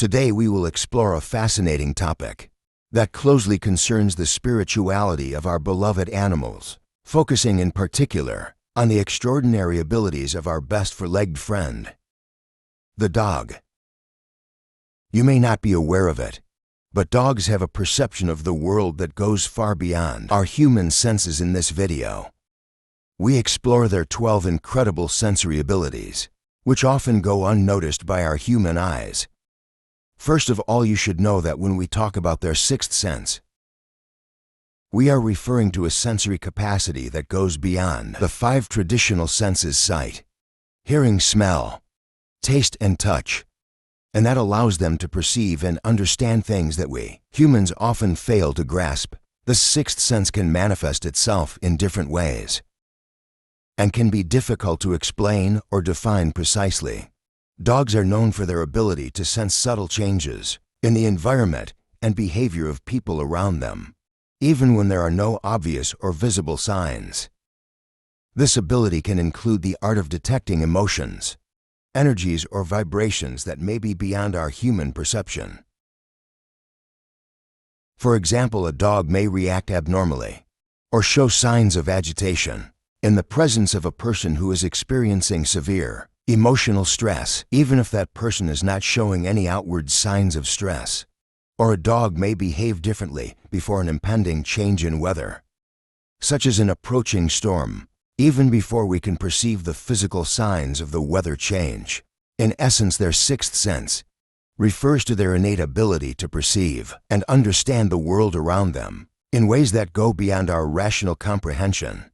Today we will explore a fascinating topic that closely concerns the spirituality of our beloved animals, focusing in particular on the extraordinary abilities of our best four-legged friend, the dog. You may not be aware of it, but dogs have a perception of the world that goes far beyond our human senses. In this video, we explore their 12 incredible sensory abilities, which often go unnoticed by our human eyes. First of all, you should know that when we talk about their sixth sense, we are referring to a sensory capacity that goes beyond the 5 traditional senses: sight, hearing, smell, taste, and touch, and that allows them to perceive and understand things that we humans often fail to grasp. The sixth sense can manifest itself in different ways and can be difficult to explain or define precisely. Dogs are known for their ability to sense subtle changes in the environment and behavior of people around them, even when there are no obvious or visible signs. This ability can include the art of detecting emotions, energies, or vibrations that may be beyond our human perception. For example, a dog may react abnormally or show signs of agitation in the presence of a person who is experiencing severe emotional stress, even if that person is not showing any outward signs of stress. Or a dog may behave differently before an impending change in weather, such as an approaching storm, even before we can perceive the physical signs of the weather change. In essence, their sixth sense refers to their innate ability to perceive and understand the world around them in ways that go beyond our rational comprehension.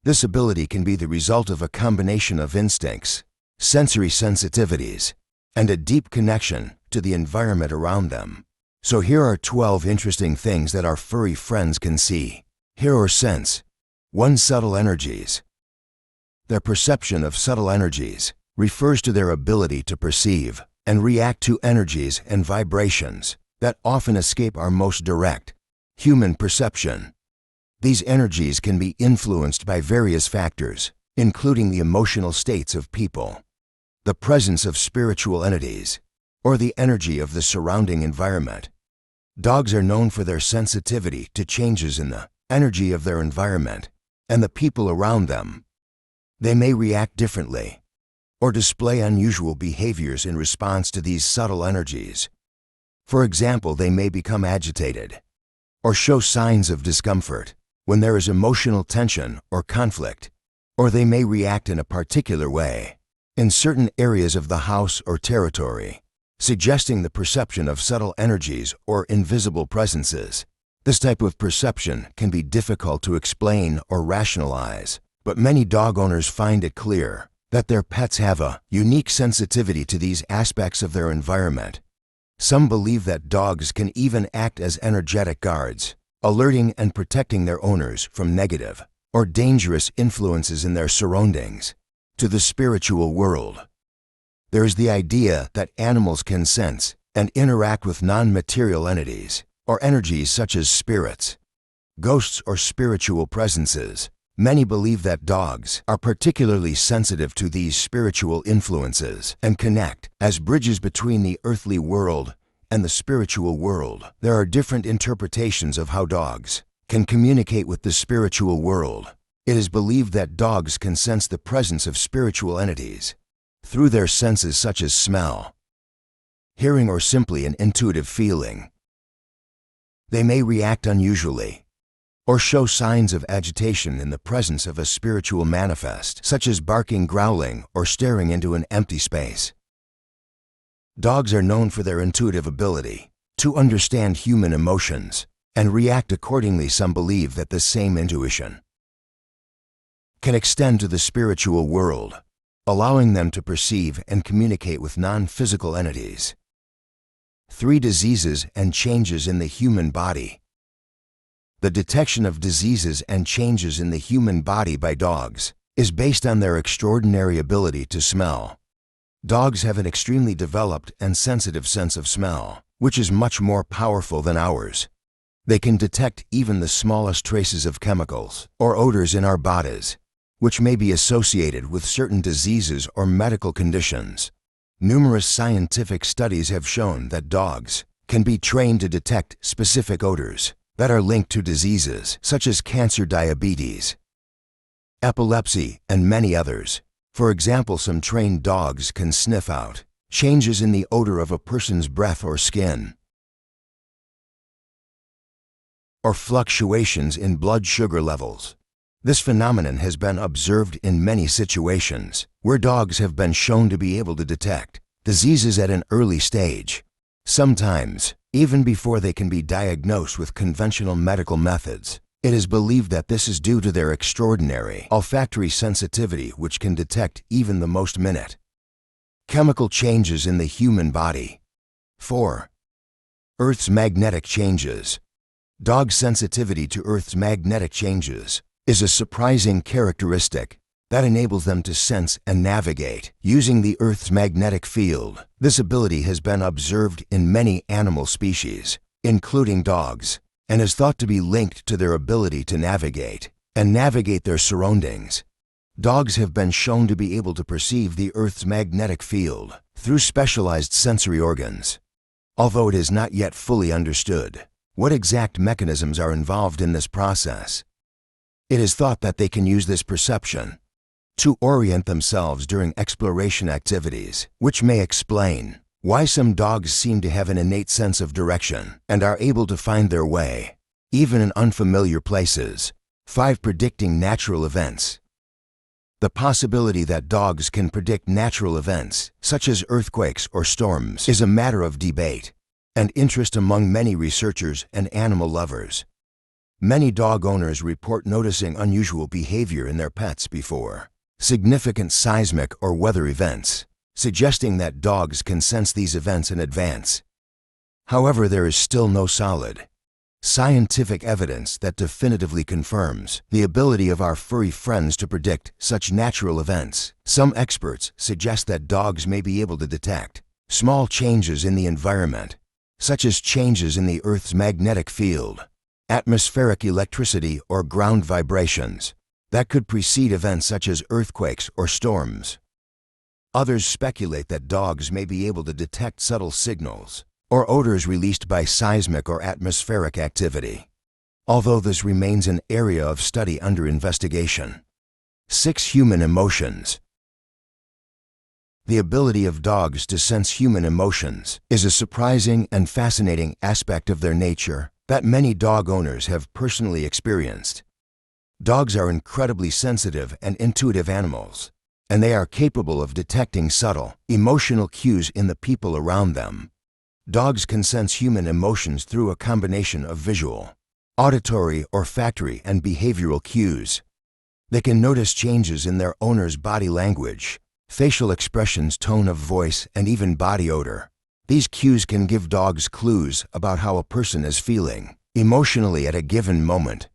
This ability can be the result of a combination of instincts, sensory sensitivities, and a deep connection to the environment around them. So here are 12 interesting things that our furry friends can see, hear, or sense. 1. Subtle energies. Their perception of subtle energies refers to their ability to perceive and react to energies and vibrations that often escape our most direct human perception. These energies can be influenced by various factors, including the emotional states of people, the presence of spiritual entities, or the energy of the surrounding environment. Dogs are known for their sensitivity to changes in the energy of their environment and the people around them. They may react differently or display unusual behaviors in response to these subtle energies. For example, they may become agitated or show signs of discomfort when there is emotional tension or conflict, or they may react in a particular way in certain areas of the house or territory, suggesting the perception of subtle energies or invisible presences. This type of perception can be difficult to explain or rationalize, but many dog owners find it clear that their pets have a unique sensitivity to these aspects of their environment. Some believe that dogs can even act as energetic guards, alerting and protecting their owners from negative or dangerous influences in their surroundings. To the spiritual world, there is the idea that animals can sense and interact with non-material entities or energies such as spirits, ghosts, or spiritual presences. Many believe that dogs are particularly sensitive to these spiritual influences and connect as bridges between the earthly world and the spiritual world. There are different interpretations of how dogs can communicate with the spiritual world. It is believed that dogs can sense the presence of spiritual entities through their senses such as smell, hearing, or simply an intuitive feeling. They may react unusually or show signs of agitation in the presence of a spiritual manifest, such as barking, growling, or staring into an empty space. Dogs are known for their intuitive ability to understand human emotions and react accordingly. Some believe that the same intuition can extend to the spiritual world, allowing them to perceive and communicate with non-physical entities. 3. Diseases and changes in the human body. The detection of diseases and changes in the human body by dogs is based on their extraordinary ability to smell. Dogs have an extremely developed and sensitive sense of smell, which is much more powerful than ours. They can detect even the smallest traces of chemicals or odors in our bodies, which may be associated with certain diseases or medical conditions. Numerous scientific studies have shown that dogs can be trained to detect specific odors that are linked to diseases such as cancer, diabetes, epilepsy, and many others. For example, some trained dogs can sniff out changes in the odor of a person's breath or skin, or fluctuations in blood sugar levels. This phenomenon has been observed in many situations where dogs have been shown to be able to detect diseases at an early stage, sometimes even before they can be diagnosed with conventional medical methods. It is believed that this is due to their extraordinary olfactory sensitivity, which can detect even the most minute chemical changes in the human body. 4. Earth's magnetic changes. Dog sensitivity to Earth's magnetic changes is a surprising characteristic that enables them to sense and navigate using the Earth's magnetic field. This ability has been observed in many animal species, including dogs, and is thought to be linked to their ability to navigate their surroundings. Dogs have been shown to be able to perceive the Earth's magnetic field through specialized sensory organs. Although it is not yet fully understood what exact mechanisms are involved in this process, it is thought that they can use this perception to orient themselves during exploration activities, which may explain why some dogs seem to have an innate sense of direction and are able to find their way, even in unfamiliar places. 5. Predicting natural events. The possibility that dogs can predict natural events, such as earthquakes or storms, is a matter of debate and interest among many researchers and animal lovers. Many dog owners report noticing unusual behavior in their pets before significant seismic or weather events, suggesting that dogs can sense these events in advance. However, there is still no solid scientific evidence that definitively confirms the ability of our furry friends to predict such natural events. Some experts suggest that dogs may be able to detect small changes in the environment, such as changes in the Earth's magnetic field, atmospheric electricity, or ground vibrations that could precede events such as earthquakes or storms. Others speculate that dogs may be able to detect subtle signals or odors released by seismic or atmospheric activity, although this remains an area of study under investigation. 6. Human emotions. The ability of dogs to sense human emotions is a surprising and fascinating aspect of their nature that many dog owners have personally experienced. Dogs are incredibly sensitive and intuitive animals, and they are capable of detecting subtle, emotional cues in the people around them. Dogs can sense human emotions through a combination of visual, auditory, olfactory, and behavioral cues. They can notice changes in their owner's body language, facial expressions, tone of voice, and even body odor. These cues can give dogs clues about how a person is feeling emotionally at a given moment.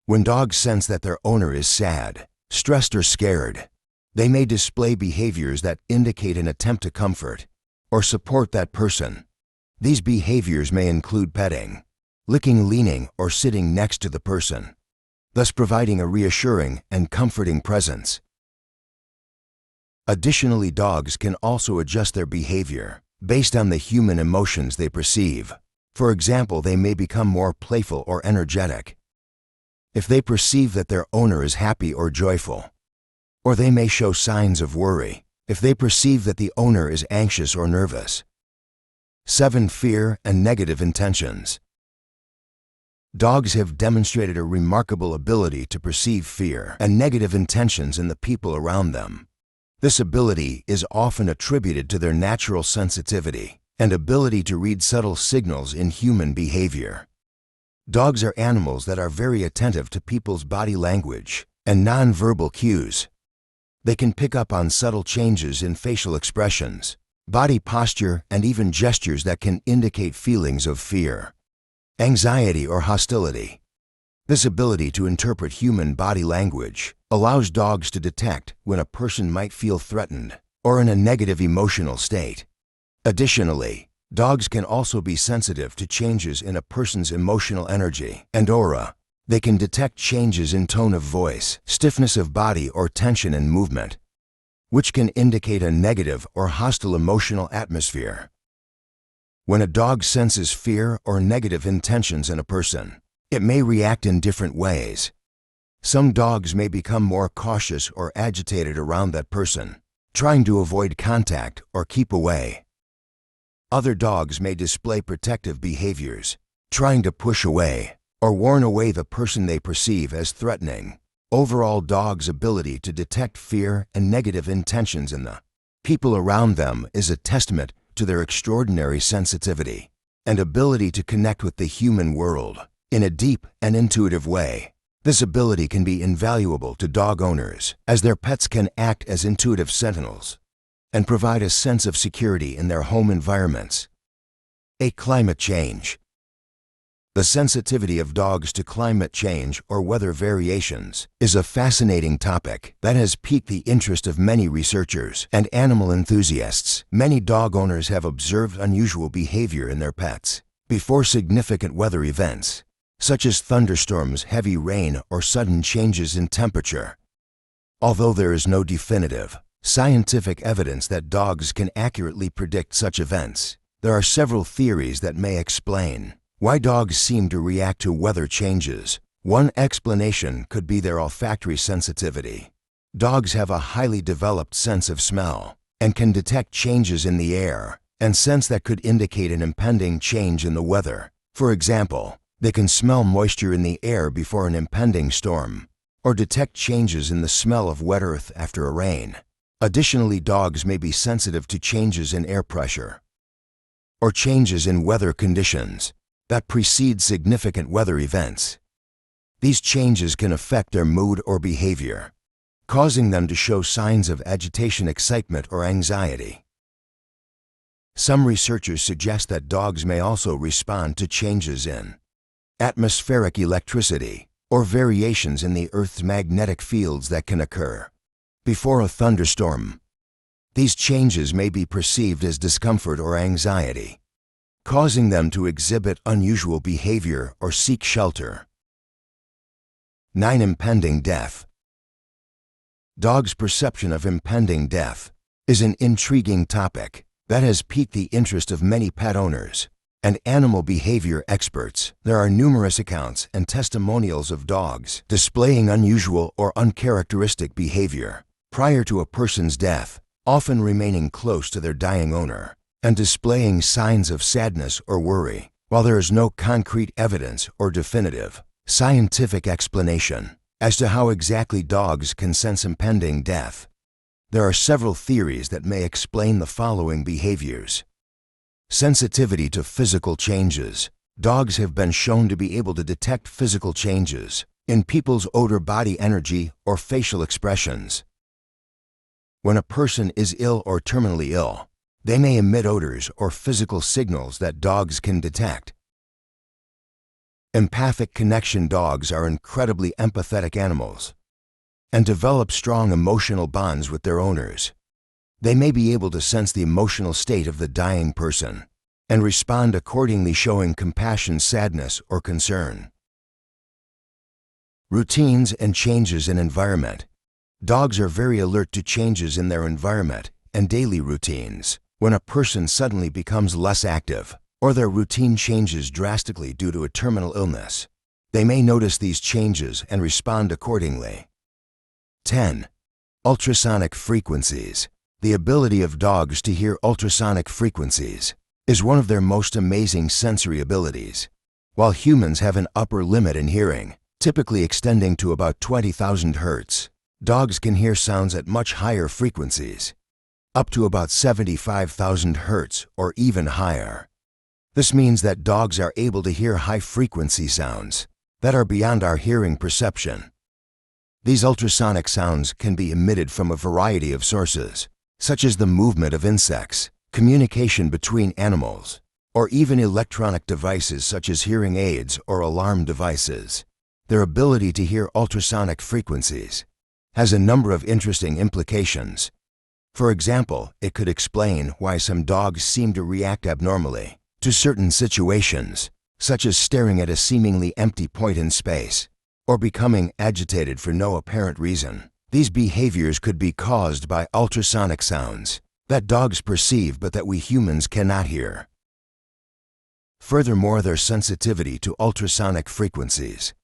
When dogs sense that their owner is sad, stressed, or scared, they may display behaviors that indicate an attempt to comfort or support that person. These behaviors may include petting, licking, leaning, or sitting next to the person, thus providing a reassuring and comforting presence. Additionally, dogs can also adjust their behavior based on the human emotions they perceive. For example, they may become more playful or energetic if they perceive that their owner is happy or joyful, or they may show signs of worry if they perceive that the owner is anxious or nervous. 7. Fear and negative intentions. Dogs have demonstrated a remarkable ability to perceive fear and negative intentions in the people around them. This ability is often attributed to their natural sensitivity and ability to read subtle signals in human behavior. Dogs are animals that are very attentive to people's body language and nonverbal cues. They can pick up on subtle changes in facial expressions, body posture, and even gestures that can indicate feelings of fear, anxiety, or hostility. This ability to interpret human body language allows dogs to detect when a person might feel threatened or in a negative emotional state. Additionally, dogs can also be sensitive to changes in a person's emotional energy and aura. They can detect changes in tone of voice, stiffness of body, or tension in movement. which can indicate a negative or hostile emotional atmosphere. When a dog senses fear or negative intentions in a person, it may react in different ways. Some dogs may become more cautious or agitated around that person, trying to avoid contact or keep away. Other dogs may display protective behaviors, trying to push away or warn away the person they perceive as threatening. Overall, dogs' ability to detect fear and negative intentions in the people around them is a testament to their extraordinary sensitivity and ability to connect with the human world in a deep and intuitive way. This ability can be invaluable to dog owners, as their pets can act as intuitive sentinels and provide a sense of security in their home environments. Climate change. The sensitivity of dogs to climate change or weather variations is a fascinating topic that has piqued the interest of many researchers and animal enthusiasts. Many dog owners have observed unusual behavior in their pets before significant weather events, such as thunderstorms, heavy rain, or sudden changes in temperature. Although there is no definitive, scientific evidence that dogs can accurately predict such events, there are several theories that may explain why dogs seem to react to weather changes. One explanation could be their olfactory sensitivity. Dogs have a highly developed sense of smell and can detect changes in the air and scents that could indicate an impending change in the weather. For example, they can smell moisture in the air before an impending storm or detect changes in the smell of wet earth after a rain. Additionally, dogs may be sensitive to changes in air pressure or changes in weather conditions that precede significant weather events. These changes can affect their mood or behavior, causing them to show signs of agitation, excitement, or anxiety. Some researchers suggest that dogs may also respond to changes in atmospheric electricity or variations in the Earth's magnetic fields that can occur before a thunderstorm. These changes may be perceived as discomfort or anxiety, causing them to exhibit unusual behavior or seek shelter. 9. Impending death. Dogs' perception of impending death is an intriguing topic that has piqued the interest of many pet owners and animal behavior experts. There are numerous accounts and testimonials of dogs displaying unusual or uncharacteristic behavior prior to a person's death, often remaining close to their dying owner and displaying signs of sadness or worry. While there is no concrete evidence or definitive scientific explanation as to how exactly dogs can sense impending death, there are several theories that may explain the following behaviors. Sensitivity to physical changes. Dogs have been shown to be able to detect physical changes in people's odor, body energy, or facial expressions. When a person is ill or terminally ill, they may emit odors or physical signals that dogs can detect. Empathic connection. Dogs are incredibly empathetic animals and develop strong emotional bonds with their owners. They may be able to sense the emotional state of the dying person and respond accordingly, showing compassion, sadness, or concern. Routines and changes in environment. Dogs are very alert to changes in their environment and daily routines. When a person suddenly becomes less active or their routine changes drastically due to a terminal illness, they may notice these changes and respond accordingly. 10. Ultrasonic frequencies. The ability of dogs to hear ultrasonic frequencies is one of their most amazing sensory abilities. While humans have an upper limit in hearing, typically extending to about 20,000 Hertz, dogs can hear sounds at much higher frequencies, up to about 75,000 Hertz or even higher. This means that dogs are able to hear high-frequency sounds that are beyond our hearing perception. These ultrasonic sounds can be emitted from a variety of sources, such as the movement of insects, communication between animals, or even electronic devices such as hearing aids or alarm devices. Their ability to hear ultrasonic frequencies has a number of interesting implications. For example, it could explain why some dogs seem to react abnormally to certain situations, such as staring at a seemingly empty point in space or becoming agitated for no apparent reason. These behaviors could be caused by ultrasonic sounds that dogs perceive but that we humans cannot hear. Furthermore, their sensitivity to ultrasonic frequencies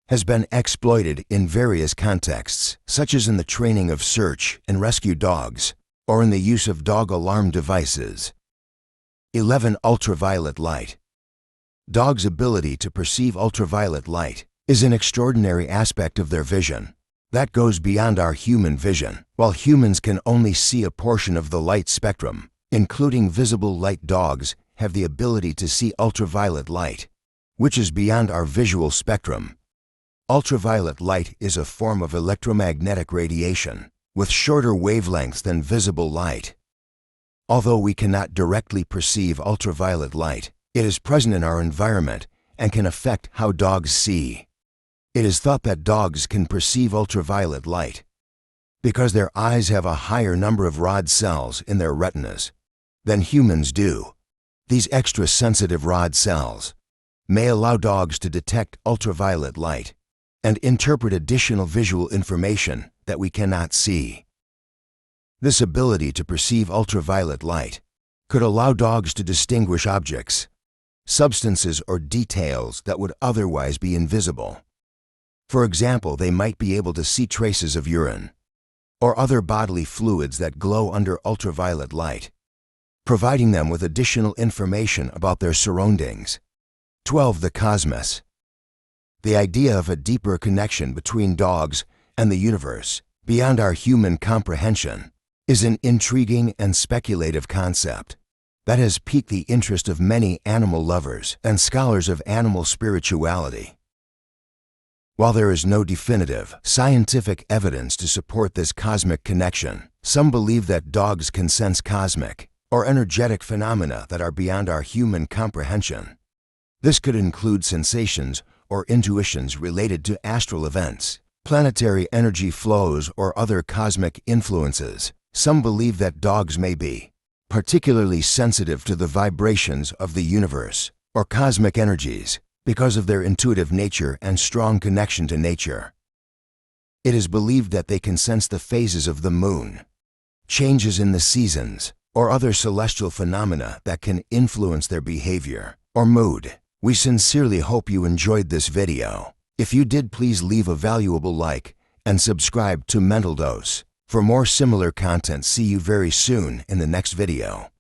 has been exploited in various contexts, such as in the training of search and rescue dogs, or in the use of dog alarm devices. 11. Ultraviolet light. Dogs' ability to perceive ultraviolet light is an extraordinary aspect of their vision that goes beyond our human vision. While humans can only see a portion of the light spectrum, including visible light, dogs have the ability to see ultraviolet light, which is beyond our visual spectrum. Ultraviolet light is a form of electromagnetic radiation with shorter wavelengths than visible light. Although we cannot directly perceive ultraviolet light, it is present in our environment and can affect how dogs see. It is thought that dogs can perceive ultraviolet light because their eyes have a higher number of rod cells in their retinas than humans do. These extra sensitive rod cells may allow dogs to detect ultraviolet light and interpret additional visual information that we cannot see. This ability to perceive ultraviolet light could allow dogs to distinguish objects, substances, or details that would otherwise be invisible. For example, they might be able to see traces of urine or other bodily fluids that glow under ultraviolet light, providing them with additional information about their surroundings. 12. The cosmos. The idea of a deeper connection between dogs and the universe, beyond our human comprehension, is an intriguing and speculative concept that has piqued the interest of many animal lovers and scholars of animal spirituality. While there is no definitive scientific evidence to support this cosmic connection, some believe that dogs can sense cosmic or energetic phenomena that are beyond our human comprehension. This could include sensations or intuitions related to astral events, planetary energy flows, or other cosmic influences. Some believe that dogs may be particularly sensitive to the vibrations of the universe or cosmic energies because of their intuitive nature and strong connection to nature. It is believed that they can sense the phases of the moon, changes in the seasons, or other celestial phenomena that can influence their behavior or mood. We sincerely hope you enjoyed this video. If you did, please leave a valuable like and subscribe to Mental Dose for more similar content. See you very soon in the next video.